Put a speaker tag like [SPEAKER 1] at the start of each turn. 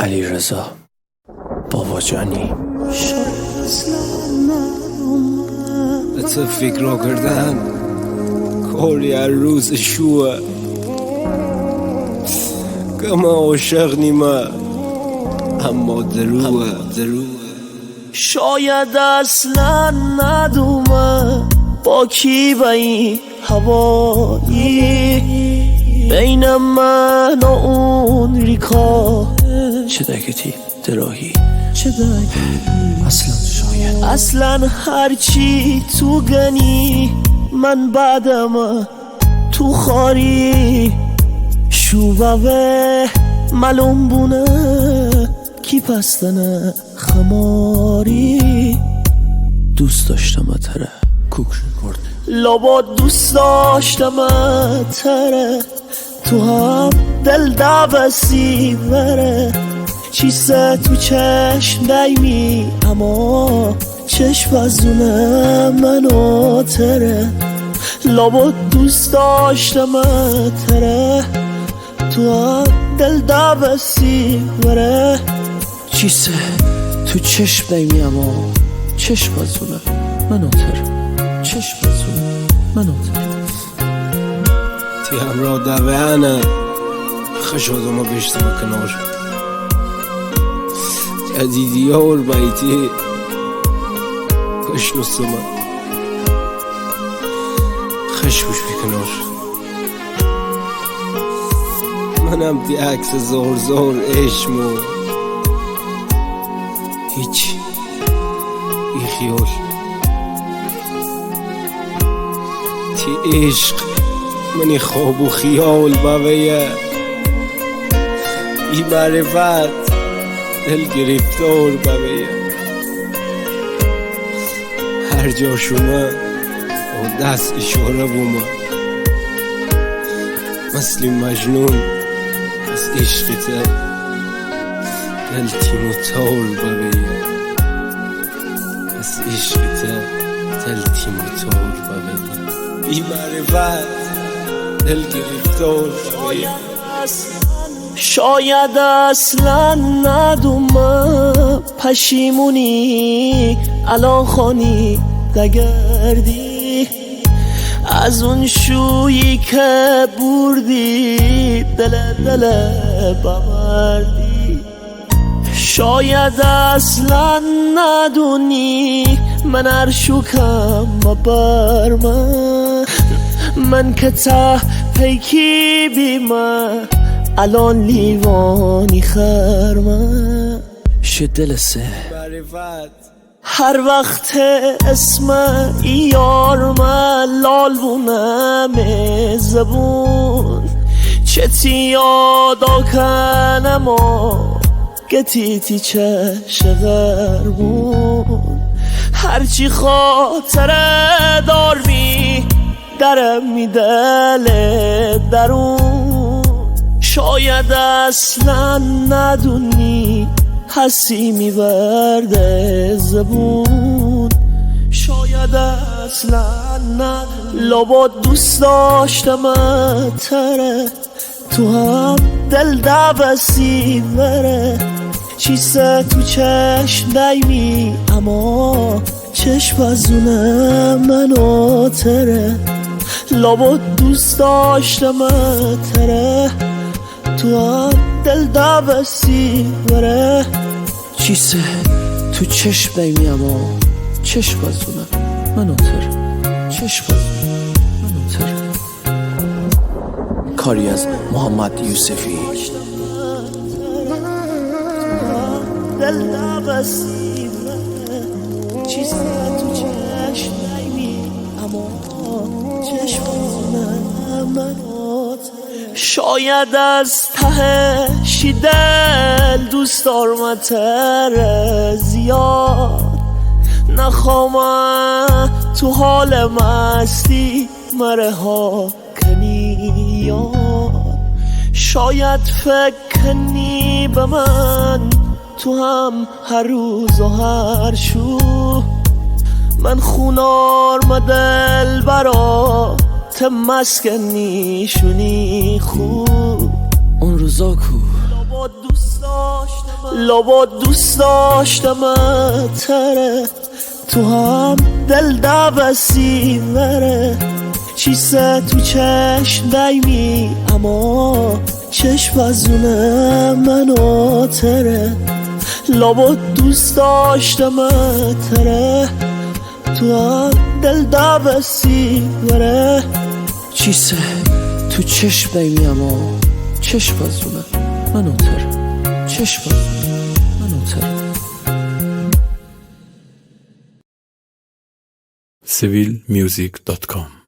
[SPEAKER 1] علیرضا باباجانی.
[SPEAKER 2] به تو فکر را کردن کاری هر روز شوه که ما عاشق نیمه اما دروه.
[SPEAKER 3] شاید اصلا ندومه با کی به این هوایی بین من و اون ریکا
[SPEAKER 1] چه دکتی دراهی
[SPEAKER 3] اصلا هرچی تو گنی من بعدم تو خاری شوبه معلوم بونه کی پستنه خماری
[SPEAKER 1] دوست داشتم تره کوک کرد
[SPEAKER 3] لابا دوست داشتم تره تو هم دل دبسی بره چیسه تو چشم دیمی اما چشم ازونه منو تره لابا دوست داشتم تره تو هم دل دبسی بره
[SPEAKER 1] چیسه تو چشم دیمی اما چشم ازونه منو تره چشم ازونه منو تره
[SPEAKER 2] تی همراه دوانه خشادو ما بیشتم کنار جدیدی ها بیتی کش نسمه خش بوش بکنار منم دی عکس زور عشمو هیچ ای خیال تی عشق منی خواب و خیال بویه ای معرفت دل گرفتار بویه هر جا شما با دست اشاره بومه مثل مجنون از عشقته دل تیم و تار بویه از عشقته دل تیم و تار بویه ای معرفت دل گرفتار بویه
[SPEAKER 3] شاید اصلا ندومه پشیمونی الان خانی دگردی از اون شویی که بردی دل ببردی شاید اصلا ندونی من ارشوکم بر من که ته پیکی بیمه الان لیوانی خرمه
[SPEAKER 1] شه دل سه
[SPEAKER 3] هر وقت اسم یار من لال بونم زبون چتی یادا کنم و گتیتی چه غربون هرچی خاطره دار می درم می دل درون شاید اصلا ندونی حسی میبرده زبون شاید اصلا ندونی لابا دوست داشتم تره تو هم دل دبسی بره چیسه تو چشم دیمی اما چشم ازونه منو تره لابا دوست داشتم تره تو هم دل دبسی بره
[SPEAKER 1] چیسه تو چشم دیمی اما چشم ازونه منو تره چشم ازونه منو تره کاری از محمد یوسفی
[SPEAKER 3] دل دبسی بره چیسه تو چشم دیمی اما چشم ازونه منو تره شاید از تهشی دل دوست دارمتر زیاد نخوام تو حال مستی مره ها کنی یاد شاید فکر کنی به من تو هم هر روز و هر شو من خونار مدل برات مسکنی شونی خوب
[SPEAKER 1] اون روزا کو
[SPEAKER 3] با دوست داشتم لابد دوست داشتم تره، تو هم دل دبسی وره. چیسه تو چشم دیمی اما چشم از اونه منو تره. لابد دوست داشتم تره، تو هم دل دبسی وره.
[SPEAKER 1] چیسه تو چشم دیمی اما چشم از اونه منو تره. چشم از اونه منو تره.
[SPEAKER 4] civilmusic.com